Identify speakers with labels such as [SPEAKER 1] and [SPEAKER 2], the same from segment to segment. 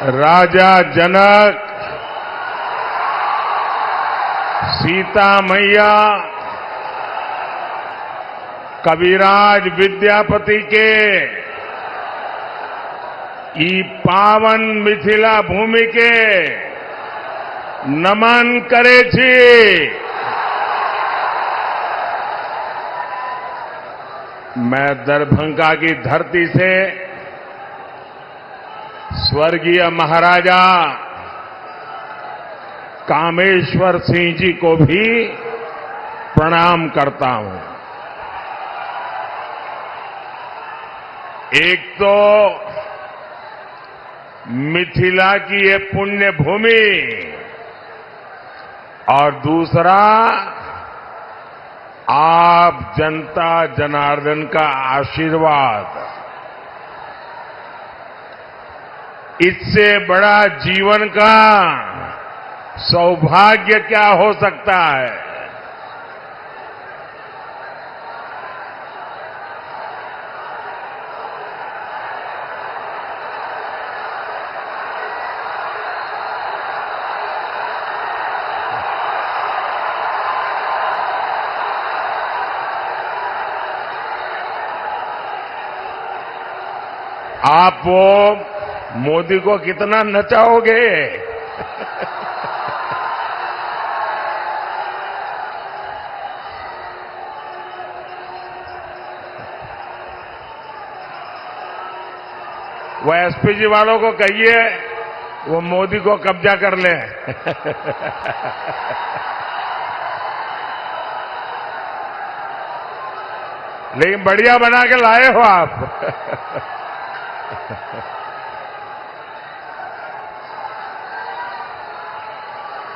[SPEAKER 1] राजा जनक, सीता मैया, कविराज विद्यापति के ई पावन मिथिला भूमि के नमन करे छी। मैं दरभंगा की धरती से स्वर्गीय महाराजा कामेश्वर सिंह जी को भी प्रणाम करता हूं। एक तो मिथिला की ये पुण्य भूमि और दूसरा आप जनता जनार्दन का आशीर्वाद। इससे बड़ा जीवन का सौभाग्य क्या हो सकता है। आप वो मोदी को कितना नचाओगे? वो एसपीजी वालों को कहिए वो मोदी को कब्जा कर ले। लेकिन बढ़िया बना के लाए हो आप।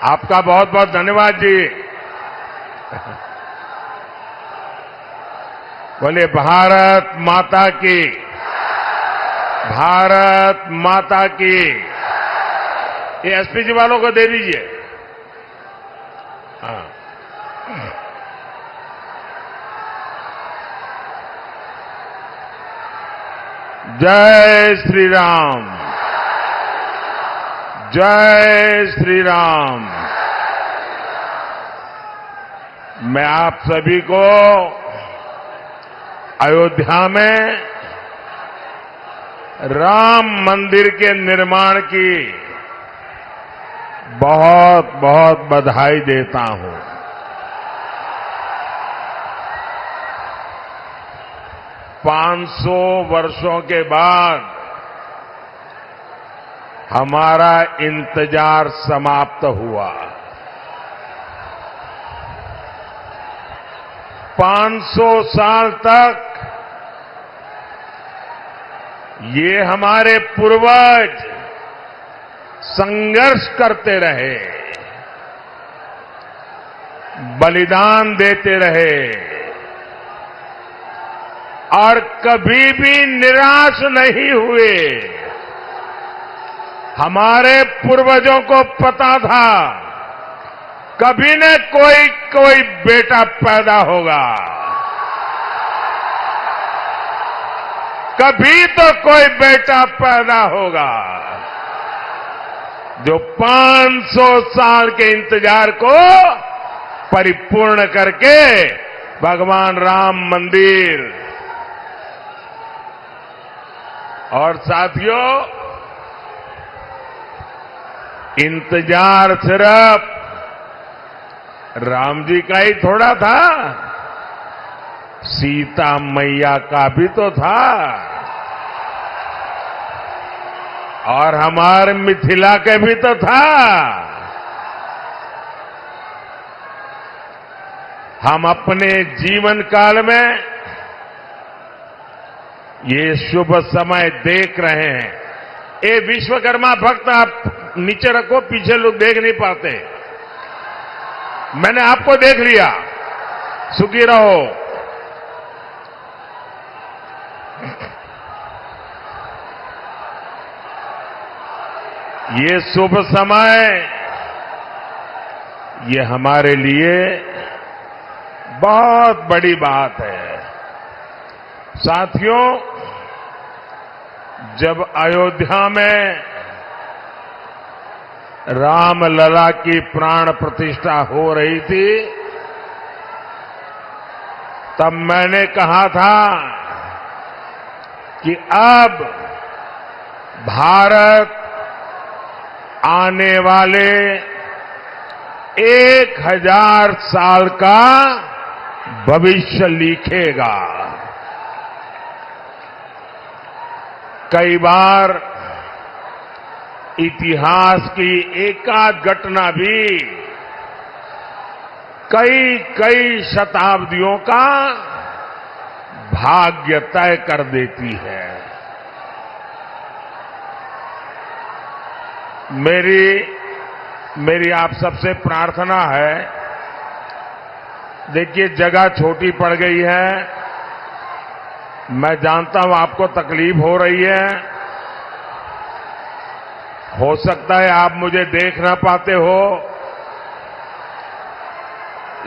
[SPEAKER 1] आपका बहुत बहुत धन्यवाद जी। बोले भारत माता की, भारत माता की। ये एसपीजी वालों को दे दीजिए। हाँ। जय श्री राम, जय श्री राम। मैं आप सभी को अयोध्या में राम मंदिर के निर्माण की बहुत बहुत बधाई देता हूं। पांच सौ वर्षों के बाद हमारा इंतजार समाप्त हुआ। 500 साल तक ये हमारे पूर्वज संघर्ष करते रहे, बलिदान देते रहे और कभी भी निराश नहीं हुए। हमारे पूर्वजों को पता था कभी न कोई बेटा पैदा होगा, कभी तो कोई बेटा पैदा होगा जो 500 साल के इंतजार को परिपूर्ण करके भगवान राम मंदिर। और साथियों, इंतजार सिर्फ राम जी का ही थोड़ा था, सीता मैया का भी तो था और हमारे मिथिला के भी तो था। हम अपने जीवन काल में ये शुभ समय देख रहे हैं। ये विश्वकर्मा भक्त आप नीचे रखो, पीछे लोग देख नहीं पाते। मैंने आपको देख लिया, सुखी रहो। ये शुभ समय ये हमारे लिए बहुत बड़ी बात है। साथियों, जब अयोध्या में रामलला की प्राण प्रतिष्ठा हो रही थी, तब मैंने कहा था कि अब भारत आने वाले 1000 साल का भविष्य लिखेगा। कई बार इतिहास की एकाध घटना भी कई कई शताब्दियों का भाग्य तय कर देती है। मेरी आप सबसे प्रार्थना है, देखिए जगह छोटी पड़ गई है, मैं जानता हूं आपको तकलीफ हो रही है, हो सकता है आप मुझे देख ना पाते हो,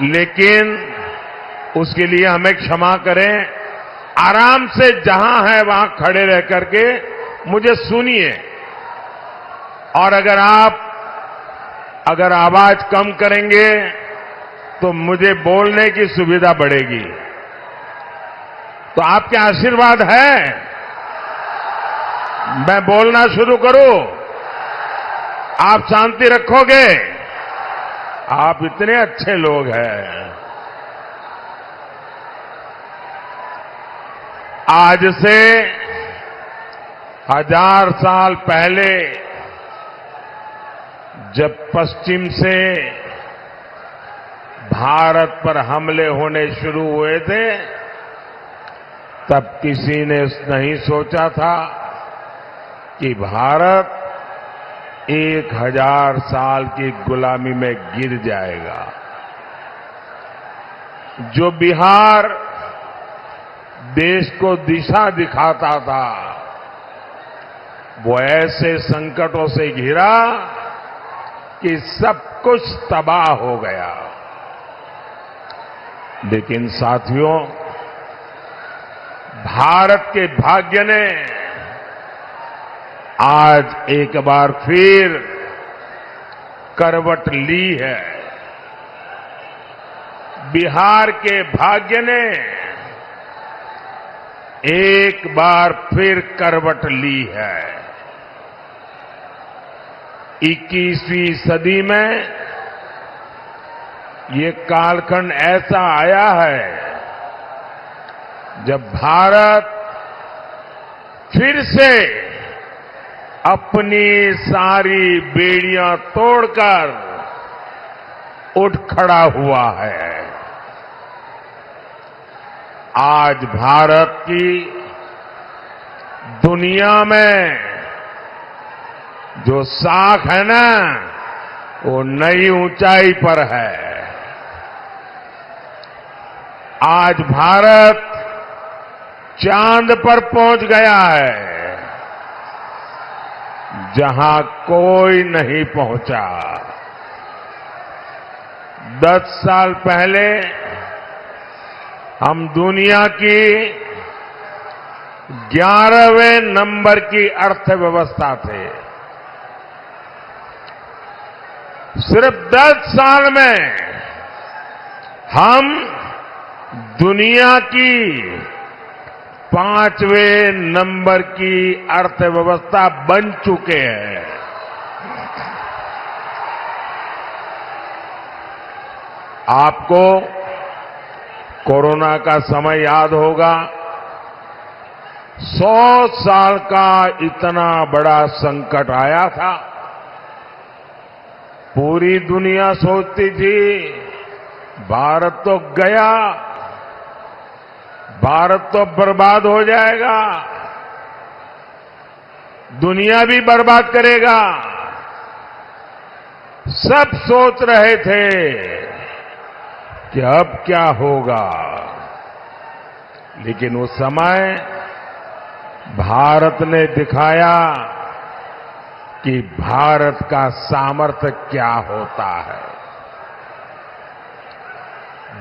[SPEAKER 1] लेकिन उसके लिए हमें क्षमा करें। आराम से जहां है वहां खड़े रह करके मुझे सुनिए, और अगर आवाज कम करेंगे तो मुझे बोलने की सुविधा बढ़ेगी। तो आपके आशीर्वाद है मैं बोलना शुरू करूं? आप शांति रखोगे? आप इतने अच्छे लोग हैं। आज से 1000 साल पहले जब पश्चिम से भारत पर हमले होने शुरू हुए थे, तब किसी ने नहीं सोचा था कि भारत 1000 साल की गुलामी में गिर जाएगा। जो बिहार देश को दिशा दिखाता था, वो ऐसे संकटों से घिरा कि सब कुछ तबाह हो गया। लेकिन साथियों, भारत के भाग्य ने आज एक बार फिर करवट ली है। बिहार के भाग्य ने एक बार फिर करवट ली है। 21वीं सदी में ये कालखंड ऐसा आया है जब भारत फिर से अपनी सारी बेड़ियां तोड़कर उठ खड़ा हुआ है। आज भारत की दुनिया में जो साख है ना, वो नई ऊंचाई पर है। आज भारत चांद पर पहुंच गया है, जहां कोई नहीं पहुंचा। 10 साल पहले हम दुनिया की 11वें नंबर की अर्थव्यवस्था थे। सिर्फ 10 साल में हम दुनिया की 5वें नंबर की अर्थव्यवस्था बन चुके हैं। आपको कोरोना का समय याद होगा। 100 साल का इतना बड़ा संकट आया था। पूरी दुनिया सोचती थी भारत तो गया, भारत तो बर्बाद हो जाएगा, दुनिया भी बर्बाद करेगा। सब सोच रहे थे कि अब क्या होगा। लेकिन उस समय भारत ने दिखाया कि भारत का सामर्थ्य क्या होता है।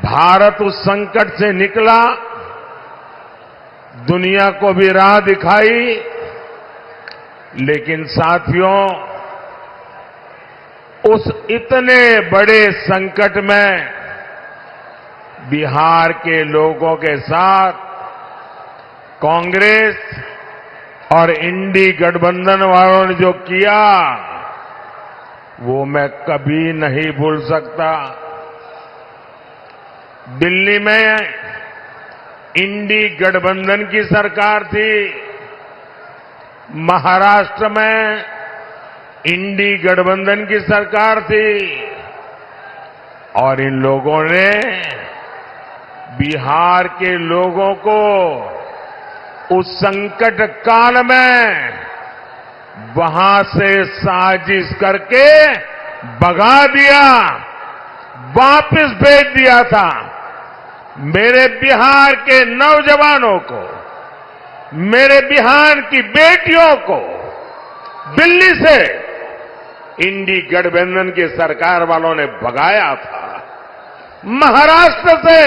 [SPEAKER 1] भारत उस संकट से निकला, दुनिया को भी राह दिखाई। लेकिन साथियों, उस इतने बड़े संकट में बिहार के लोगों के साथ कांग्रेस और इंडी गठबंधन वालों ने जो किया वो मैं कभी नहीं भूल सकता। दिल्ली में इंडी गठबंधन की सरकार थी, महाराष्ट्र में इंडी गठबंधन की सरकार थी और इन लोगों ने बिहार के लोगों को उस संकट काल में वहां से साजिश करके भगा दिया, वापस भेज दिया था। मेरे बिहार के नौजवानों को, मेरे बिहार की बेटियों को दिल्ली से इंडी गठबंधन की सरकार वालों ने भगाया था। महाराष्ट्र से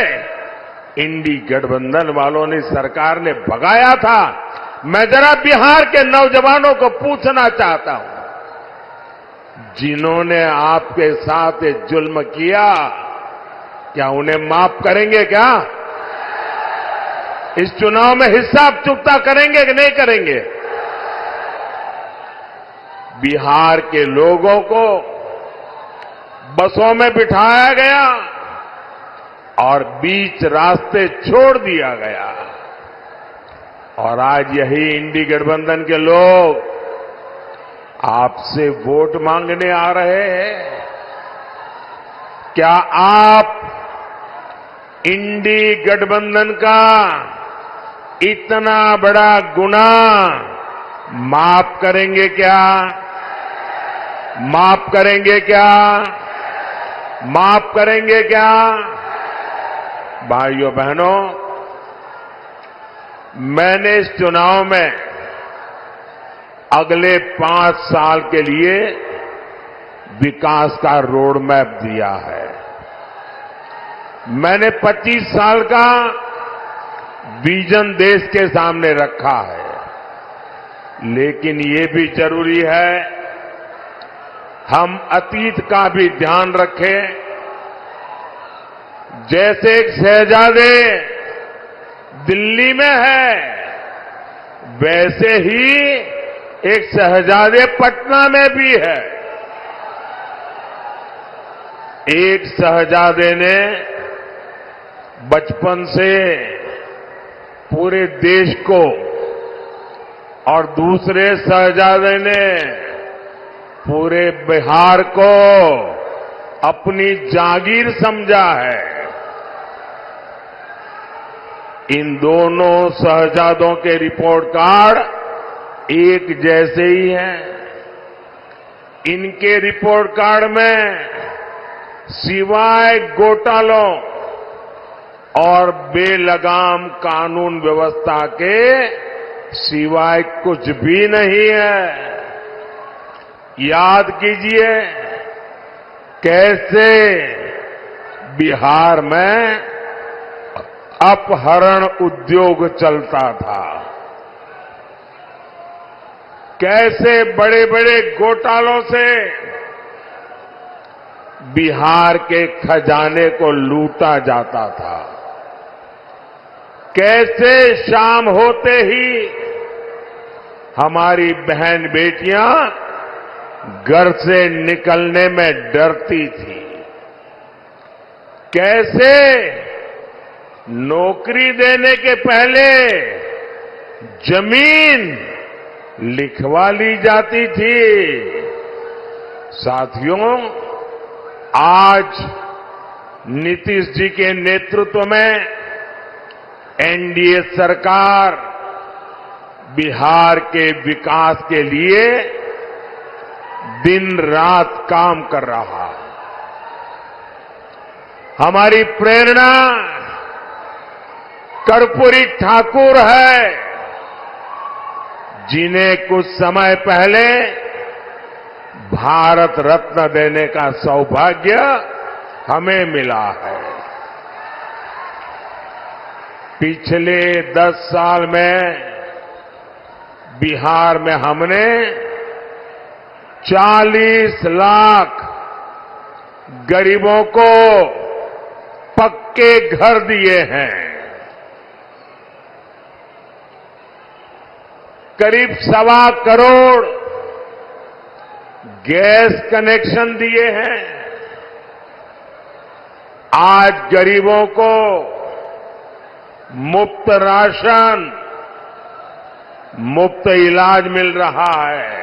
[SPEAKER 1] इंडी गठबंधन वालों ने, सरकार ने भगाया था। मैं जरा बिहार के नौजवानों को पूछना चाहता हूं, जिन्होंने आपके साथ ये जुल्म किया, क्या उन्हें माफ करेंगे? क्या इस चुनाव में हिसाब चुकता करेंगे कि नहीं करेंगे? बिहार के लोगों को बसों में बिठाया गया और बीच रास्ते छोड़ दिया गया और आज यही इंडी गठबंधन के लोग आपसे वोट मांगने आ रहे हैं। क्या आप इंडी गठबंधन का इतना बड़ा गुनाह माफ करेंगे क्या? माफ करेंगे क्या? माफ करेंगे क्या? भाइयों बहनों, मैंने इस चुनाव में अगले 5 साल के लिए विकास का रोड मैप दिया है। मैंने 25 साल का विजन देश के सामने रखा है, लेकिन ये भी जरूरी है हम अतीत का भी ध्यान रखें। जैसे एक शहजादे दिल्ली में है, वैसे ही एक शहजादे पटना में भी है। एक शहजादे ने बचपन से पूरे देश को और दूसरे शहजादे ने पूरे बिहार को अपनी जागीर समझा है। इन दोनों शहजादों के रिपोर्ट कार्ड एक जैसे ही हैं। इनके रिपोर्ट कार्ड में सिवाय घोटालों और बेलगाम कानून व्यवस्था के सिवाय कुछ भी नहीं है। याद कीजिए कैसे बिहार में अपहरण उद्योग चलता था, कैसे बड़े बड़े घोटालों से बिहार के खजाने को लूटा जाता था, कैसे शाम होते ही हमारी बहन बेटियां घर से निकलने में डरती थी, कैसे नौकरी देने के पहले जमीन लिखवा ली जाती थी। साथियों, आज नीतीश जी के नेतृत्व में एनडीए सरकार बिहार के विकास के लिए दिन रात काम कर रहा है। हमारी प्रेरणा कर्पूरी ठाकुर है, जिन्हें कुछ समय पहले भारत रत्न देने का सौभाग्य हमें मिला है। पिछले 10 साल में बिहार में हमने 40 लाख गरीबों को पक्के घर दिए हैं, करीब 1.25 करोड़ गैस कनेक्शन दिए हैं। आज गरीबों को मुफ्त राशन, मुफ्त इलाज मिल रहा है।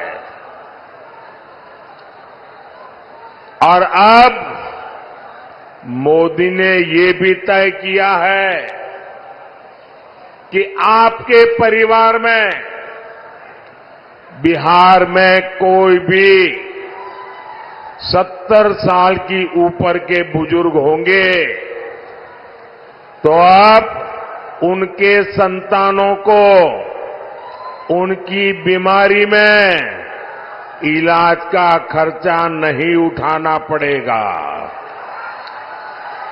[SPEAKER 1] और अब मोदी ने ये भी तय किया है कि आपके परिवार में, बिहार में कोई भी 70 साल की ऊपर के बुजुर्ग होंगे तो अब उनके संतानों को उनकी बीमारी में इलाज का खर्चा नहीं उठाना पड़ेगा।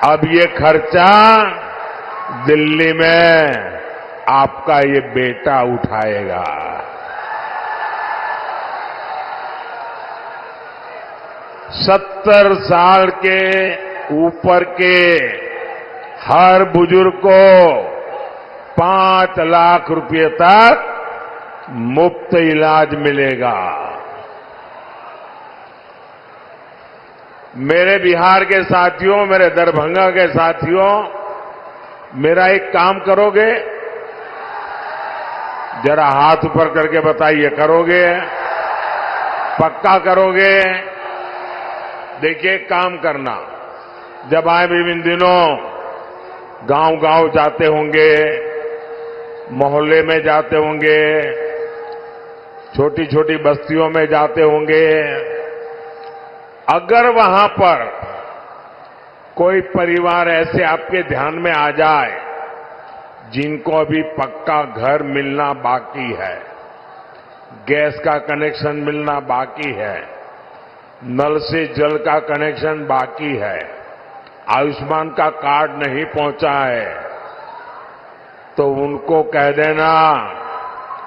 [SPEAKER 1] अब ये खर्चा दिल्ली में आपका ये बेटा उठाएगा। 70 साल के ऊपर के हर बुजुर्ग को 5 लाख रुपए तक मुफ्त इलाज मिलेगा। मेरे बिहार के साथियों, मेरे दरभंगा के साथियों, मेरा एक काम करोगे? जरा हाथ ऊपर करके बताइए, करोगे? पक्का करोगे? देखिए, काम करना। जब आए भी इन दिनों गांव-गांव जाते होंगे, मोहल्ले में जाते होंगे, छोटी छोटी बस्तियों में जाते होंगे, अगर वहां पर कोई परिवार ऐसे आपके ध्यान में आ जाए जिनको अभी पक्का घर मिलना बाकी है, गैस का कनेक्शन मिलना बाकी है, नल से जल का कनेक्शन बाकी है, आयुष्मान का कार्ड नहीं पहुंचा है, तो उनको कह देना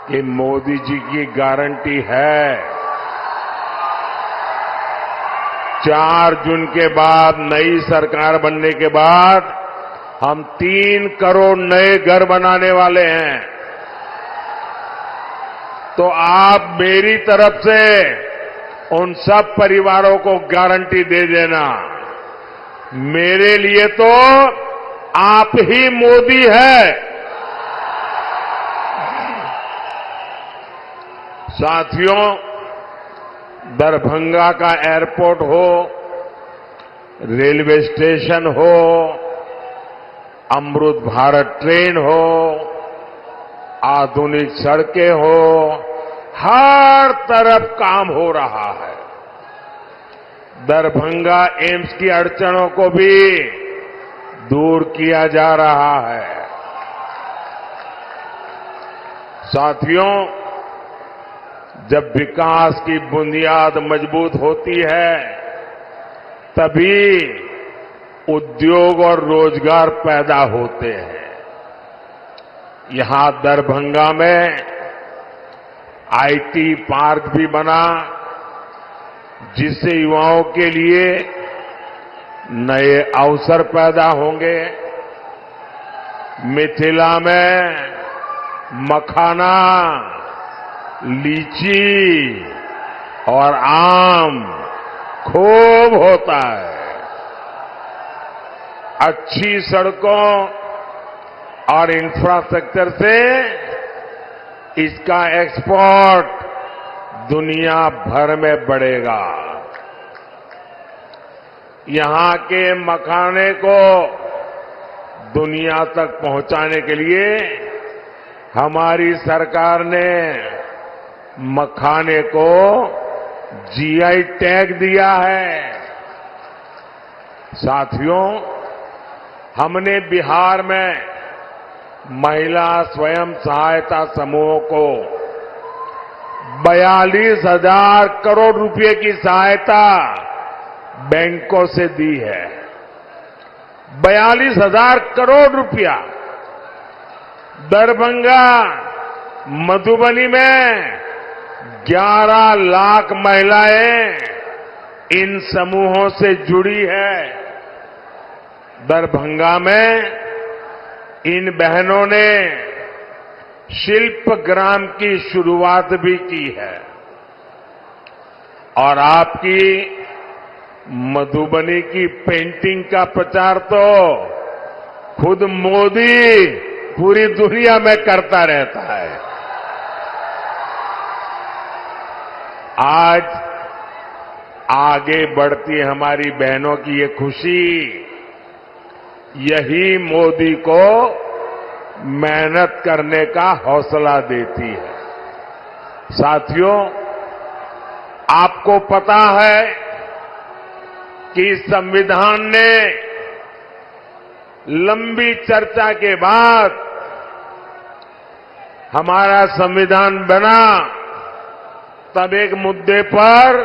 [SPEAKER 1] कि मोदी जी की गारंटी है 4 जून के बाद, नई सरकार बनने के बाद हम 3 करोड़ नए घर बनाने वाले हैं। तो आप मेरी तरफ से उन सब परिवारों को गारंटी दे देना, मेरे लिए तो आप ही मोदी है। साथियों, दरभंगा का एयरपोर्ट हो, रेलवे स्टेशन हो, अमृत भारत ट्रेन हो, आधुनिक सड़कें हो, हर तरफ काम हो रहा है। दरभंगा एम्स की अड़चनों को भी दूर किया जा रहा है। साथियों, जब विकास की बुनियाद मजबूत होती है तभी उद्योग और रोजगार पैदा होते हैं। यहां दरभंगा में आईटी पार्क भी बना, जिससे युवाओं के लिए नए अवसर पैदा होंगे। मिथिला में मखाना, लीची और आम खूब होता है। अच्छी सड़कों और इंफ्रास्ट्रक्चर से इसका एक्सपोर्ट दुनिया भर में बढ़ेगा। यहां के मखाने को दुनिया तक पहुंचाने के लिए हमारी सरकार ने मखाने को जीआई टैग दिया है। साथियों, हमने बिहार में महिला स्वयं सहायता समूहों को 42,000 करोड़ रुपए की सहायता बैंकों से दी है। 42,000 करोड़ रुपया। दरभंगा, मधुबनी में 11 लाख महिलाएं इन समूहों से जुड़ी है। दरभंगा में इन बहनों ने शिल्प ग्राम की शुरुआत भी की है और आपकी मधुबनी की पेंटिंग का प्रचार तो खुद मोदी पूरी दुनिया में करता रहता है। आज आगे बढ़ती हमारी बहनों की ये खुशी यही मोदी को मेहनत करने का हौसला देती है। साथियों, आपको पता है कि संविधान ने लंबी चर्चा के बाद हमारा संविधान बना, तब एक मुद्दे पर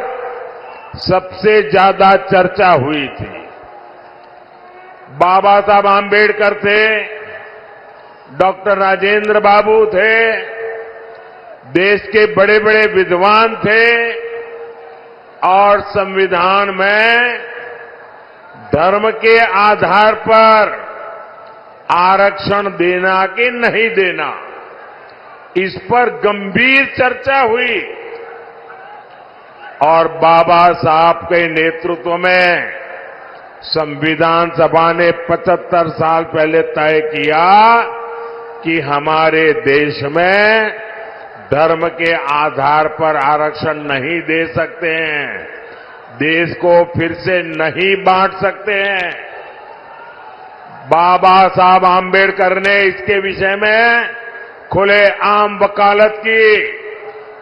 [SPEAKER 1] सबसे ज्यादा चर्चा हुई थी। बाबा साहब आम्बेडकर थे, डॉक्टर राजेंद्र बाबू थे, देश के बड़े बड़े विद्वान थे और संविधान में धर्म के आधार पर आरक्षण देना कि नहीं देना, इस पर गंभीर चर्चा हुई और बाबा साहब के नेतृत्व में संविधान सभा ने 75 साल पहले तय किया कि हमारे देश में धर्म के आधार पर आरक्षण नहीं दे सकते हैं, देश को फिर से नहीं बांट सकते हैं। बाबा साहब आम्बेडकर ने इसके विषय में खुले आम वकालत की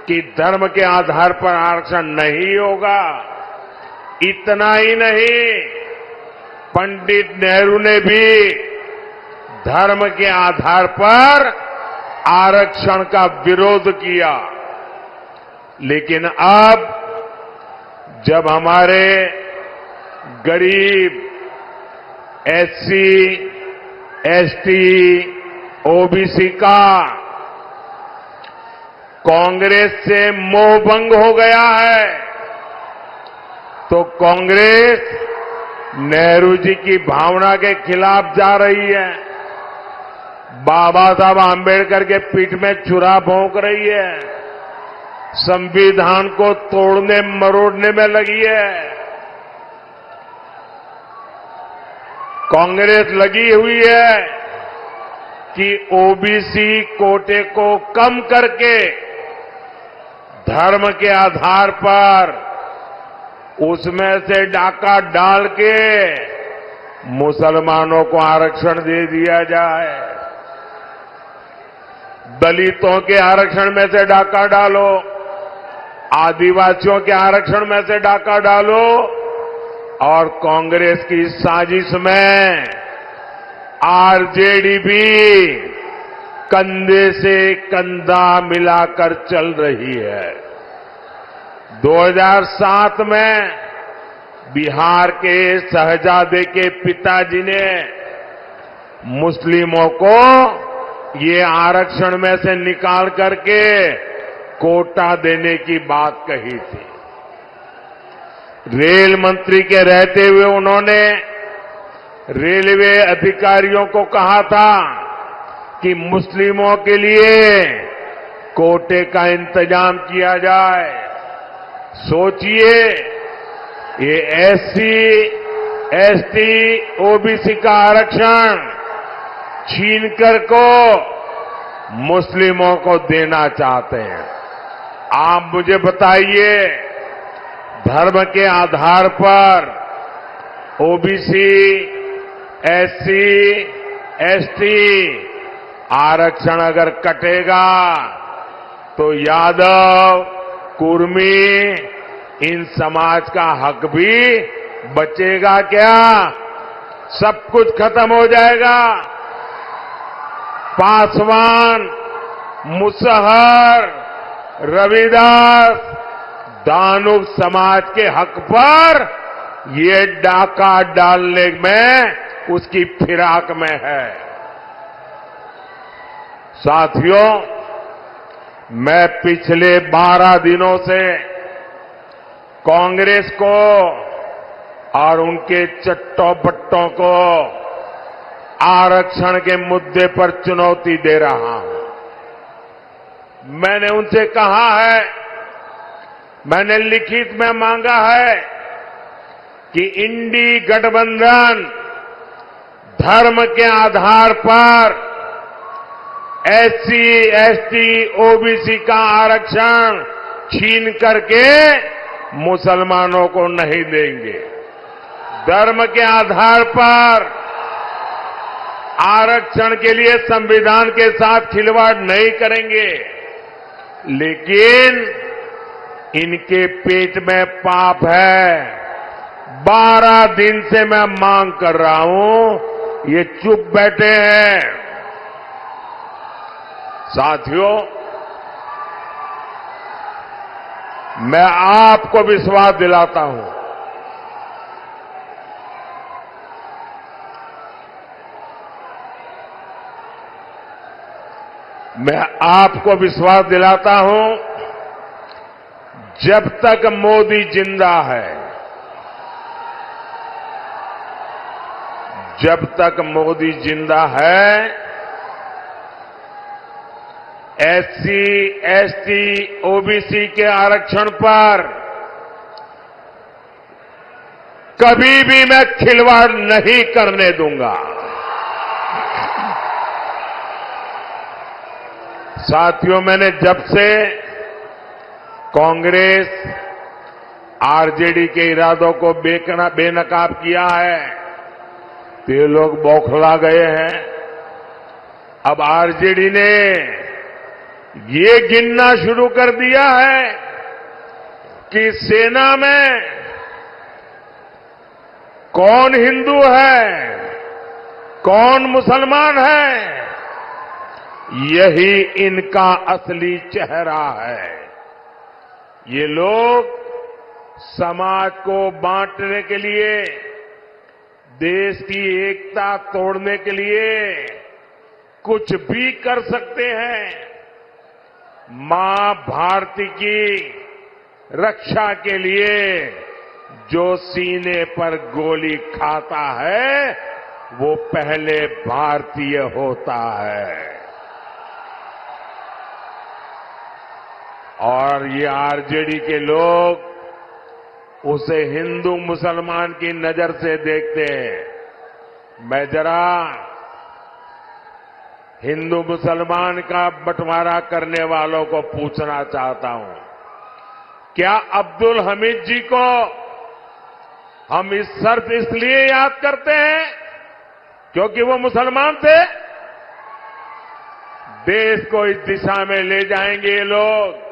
[SPEAKER 1] कि धर्म के आधार पर आरक्षण नहीं होगा। इतना ही नहीं, पंडित नेहरू ने भी धर्म के आधार पर आरक्षण का विरोध किया। लेकिन अब जब हमारे गरीब एससी, एसटी, ओबीसी का कांग्रेस से मोहभंग हो गया है, तो कांग्रेस नेहरू जी की भावना के खिलाफ जा रही है, बाबा साहब आम्बेडकर के पीठ में छुरा भोंक रही है, संविधान को तोड़ने मरोड़ने में लगी है। कांग्रेस लगी हुई है कि ओबीसी कोटे को कम करके धर्म के आधार पर उसमें से डाका डाल के मुसलमानों को आरक्षण दे दिया जाए। दलितों के आरक्षण में से डाका डालो, आदिवासियों के आरक्षण में से डाका डालो और कांग्रेस की साजिश में आरजेडी भी कंधे से कंधा मिलाकर चल रही है। 2007 में बिहार के शहजादे के पिताजी ने मुस्लिमों को ये आरक्षण में से निकाल करके कोटा देने की बात कही थी। रेल मंत्री के रहते हुए उन्होंने रेलवे अधिकारियों को कहा था कि मुस्लिमों के लिए कोटे का इंतजाम किया जाए। सोचिए, ये एससी, एसटी, ओबीसी का आरक्षण छीनकर को मुस्लिमों को देना चाहते हैं। आप मुझे बताइए, धर्म के आधार पर ओबीसी, एससी, एसटी आरक्षण अगर कटेगा तो यादव, कुर्मी, इन समाज का हक भी बचेगा क्या? सब कुछ खत्म हो जाएगा। पासवान, मुसहर, रविदास, दानुब समाज के हक पर ये डाका डालने में उसकी फिराक में है। साथियों, मैं पिछले 12 दिनों से कांग्रेस को और उनके चट्टों बट्टों को आरक्षण के मुद्दे पर चुनौती दे रहा हूं। मैंने उनसे कहा है, मैंने लिखित में मांगा है कि इंडी गठबंधन धर्म के आधार पर एससी, एसटी, ओबीसी का आरक्षण छीन करके मुसलमानों को नहीं देंगे। धर्म के आधार पर आरक्षण के लिए संविधान के साथ खिलवाड़ नहीं करेंगे, लेकिन इनके पेट में पाप है। 12 दिन से मैं मांग कर रहा हूं, ये चुप बैठे हैं। साथियों, मैं आपको विश्वास दिलाता हूं, मैं आपको विश्वास दिलाता हूं, जब तक मोदी जिंदा है, जब तक मोदी जिंदा है, एससी, एसटी, ओबीसी के आरक्षण पर कभी भी मैं खिलवाड़ नहीं करने दूंगा। साथियों, मैंने जब से कांग्रेस, आरजेडी के इरादों को बेनकाब किया है, तो ये लोग बौखला गए हैं। अब आरजेडी ने ये गिनना शुरू कर दिया है कि सेना में कौन हिंदू है, कौन मुसलमान है। यही इनका असली चेहरा है। ये लोग समाज को बांटने के लिए, देश की एकता तोड़ने के लिए कुछ भी कर सकते हैं। मां भारती की रक्षा के लिए जो सीने पर गोली खाता है, वो पहले भारतीय होता है। और ये आरजेडी के लोग उसे हिंदू मुसलमान की नजर से देखते हैं। मैं जरा हिंदू मुसलमान का बंटवारा करने वालों को पूछना चाहता हूं, क्या अब्दुल हमीद जी को हम इस शर्त इसलिए याद करते हैं क्योंकि वो मुसलमान थे? देश को इस दिशा में ले जाएंगे ये लोग।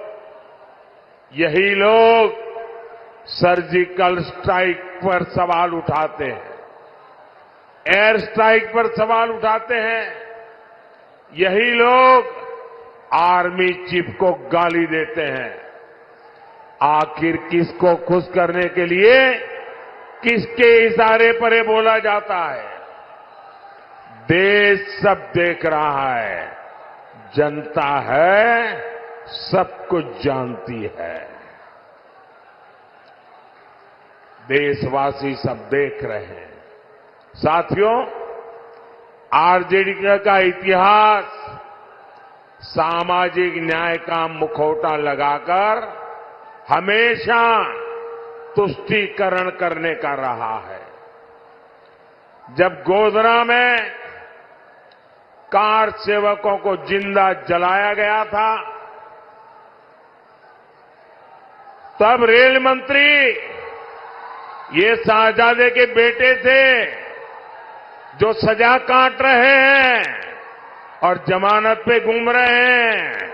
[SPEAKER 1] यही लोग सर्जिकल स्ट्राइक पर सवाल उठाते हैं, एयर स्ट्राइक पर सवाल उठाते हैं। यही लोग आर्मी चीफ को गाली देते हैं। आखिर किसको खुश करने के लिए किसके इशारे पर ये बोला जाता है? देश सब देख रहा है, जनता है, सब कुछ जानती है। देशवासी सब देख रहे हैं। साथियों, आरजेडी का इतिहास सामाजिक न्याय का मुखौटा लगाकर हमेशा तुष्टीकरण करने का रहा है। जब गोधरा में कार सेवकों को जिंदा जलाया गया था, तब रेल मंत्री ये शाहजादे के बेटे थे जो सजा काट रहे हैं और जमानत पे घूम रहे हैं।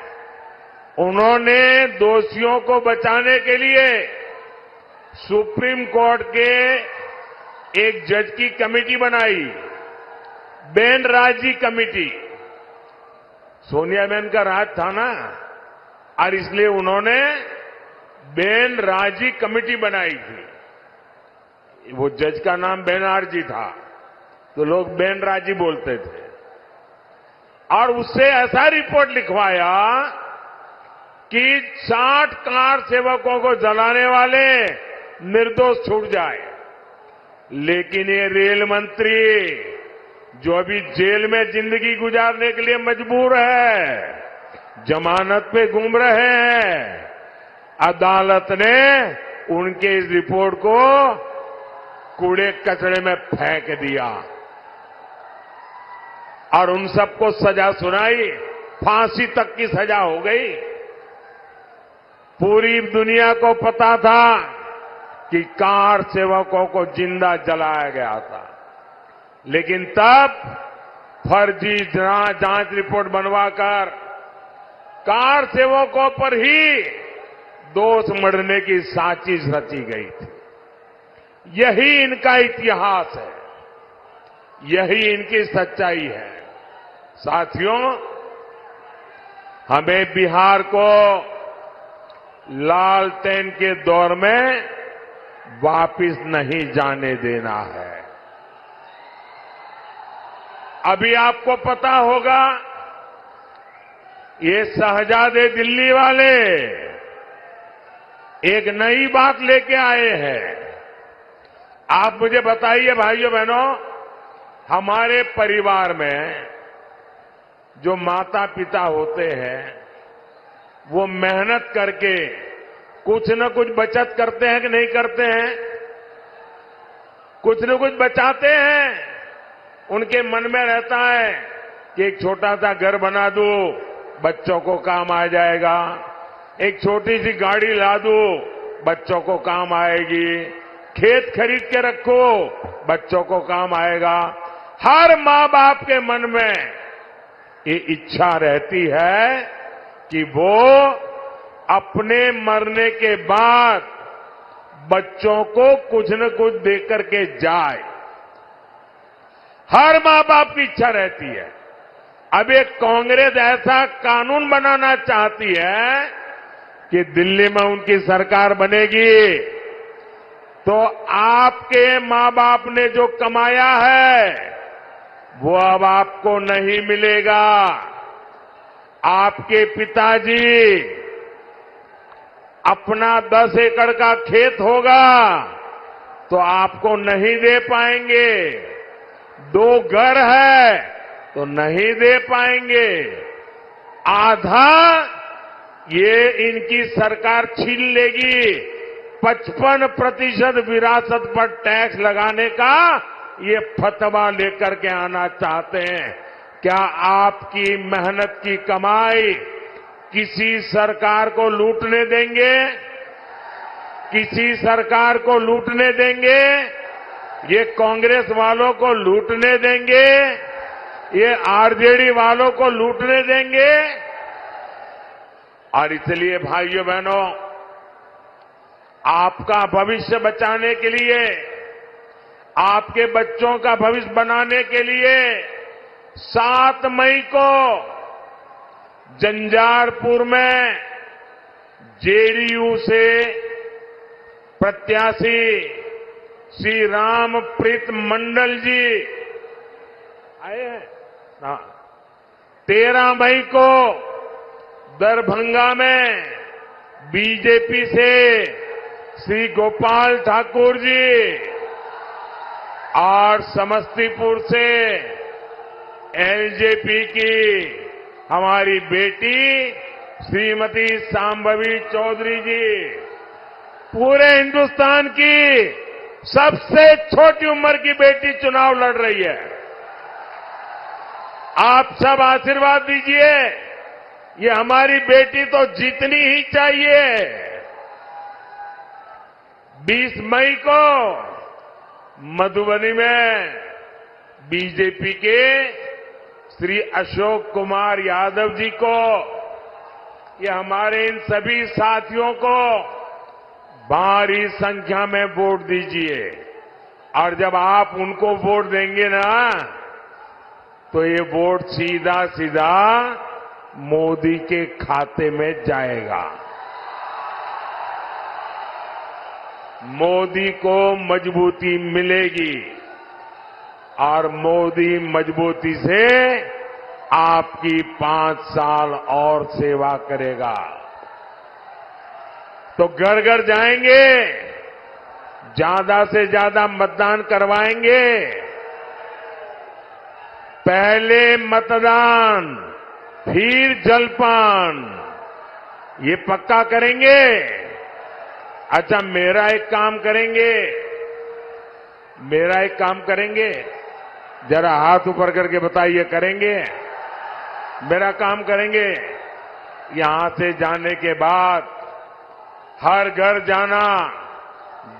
[SPEAKER 1] उन्होंने दोषियों को बचाने के लिए सुप्रीम कोर्ट के एक जज की कमेटी बनाई, बेनराजी कमेटी। सोनिया बहन का राज था ना, और इसलिए उन्होंने बेनराजी कमेटी बनाई थी। वो जज का नाम बेनर्जी था, तो लोग बेनराजी बोलते थे। और उससे ऐसा रिपोर्ट लिखवाया कि 60 कार सेवकों को जलाने वाले निर्दोष छूट जाए। लेकिन ये रेल मंत्री जो अभी जेल में जिंदगी गुजारने के लिए मजबूर है, जमानत पे घूम रहे हैं, अदालत ने उनके इस रिपोर्ट को कूड़े कचरे में फेंक दिया और उन सबको सजा सुनाई, फांसी तक की सजा हो गई। पूरी दुनिया को पता था कि कार सेवकों को जिंदा जलाया गया था, लेकिन तब फर्जी जांच रिपोर्ट बनवाकर कार सेवकों पर ही दोष मढ़ने की साजिश रची गई थी। यही इनका इतिहास है, यही इनकी सच्चाई है। साथियों, हमें बिहार को लालटेन के दौर में वापिस नहीं जाने देना है। अभी आपको पता होगा, ये शहजादे दिल्ली वाले एक नई बात लेके आए हैं। आप मुझे बताइए भाइयों बहनों, हमारे परिवार में जो माता पिता होते हैं वो मेहनत करके कुछ न कुछ बचत करते हैं कि नहीं करते हैं? कुछ न कुछ बचाते हैं। उनके मन में रहता है कि एक छोटा सा घर बना दूं, बच्चों को काम आ जाएगा, एक छोटी सी गाड़ी ला दूं, बच्चों को काम आएगी, खेत खरीद के रखो, बच्चों को काम आएगा। हर मां बाप के मन में ये इच्छा रहती है कि वो अपने मरने के बाद बच्चों को कुछ न कुछ देकर के जाए। हर मां बाप की इच्छा रहती है। अब एक कांग्रेस ऐसा कानून बनाना चाहती है कि दिल्ली में उनकी सरकार बनेगी तो आपके मां बाप ने जो कमाया है वो अब आपको नहीं मिलेगा। आपके पिताजी अपना 10 एकड़ का खेत होगा तो आपको नहीं दे पाएंगे, 2 घर है तो नहीं दे पाएंगे, आधा ये इनकी सरकार छीन लेगी। 55% विरासत पर टैक्स लगाने का ये फतवा लेकर के आना चाहते हैं। क्या आपकी मेहनत की कमाई किसी सरकार को लूटने देंगे? किसी सरकार को लूटने देंगे? ये कांग्रेस वालों को लूटने देंगे? ये आरजेडी वालों को लूटने देंगे? और इसलिए भाइयों बहनों, आपका भविष्य बचाने के लिए, आपके बच्चों का भविष्य बनाने के लिए 7 मई को झंझारपुर में जेडीयू से प्रत्याशी श्री रामप्रीत मंडल जी आए हैं। 13 मई को दरभंगा में बीजेपी से श्री गोपाल ठाकुर जी और समस्तीपुर से एलजेपी की हमारी बेटी श्रीमती सांभवी चौधरी जी, पूरे हिंदुस्तान की सबसे छोटी उम्र की बेटी चुनाव लड़ रही है। आप सब आशीर्वाद दीजिए, ये हमारी बेटी तो जीतनी ही चाहिए। 20 मई को मधुबनी में बीजेपी के श्री अशोक कुमार यादव जी को, ये हमारे इन सभी साथियों को भारी संख्या में वोट दीजिए। और जब आप उनको वोट देंगे ना, तो ये वोट सीधा सीधा मोदी के खाते में जाएगा। मोदी को मजबूती मिलेगी और मोदी मजबूती से आपकी 5 साल और सेवा करेगा। तो घर घर जाएंगे, ज्यादा से ज्यादा मतदान करवाएंगे। पहले मतदान फिर जलपान, ये पक्का करेंगे। अच्छा, मेरा एक काम करेंगे, जरा हाथ ऊपर करके बताइए, करेंगे? मेरा काम करेंगे। यहां से जाने के बाद हर घर जाना,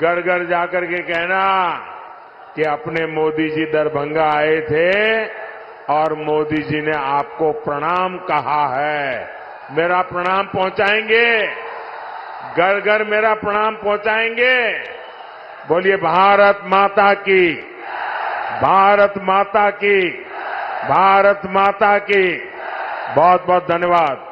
[SPEAKER 1] घर घर जाकर के कहना कि अपने मोदी जी दरभंगा आए थे और मोदी जी ने आपको प्रणाम कहा है। मेरा प्रणाम पहुंचाएंगे, घर घर मेरा प्रणाम पहुंचाएंगे। बोलिए भारत माता की, भारत माता की, भारत माता की। बहुत बहुत धन्यवाद।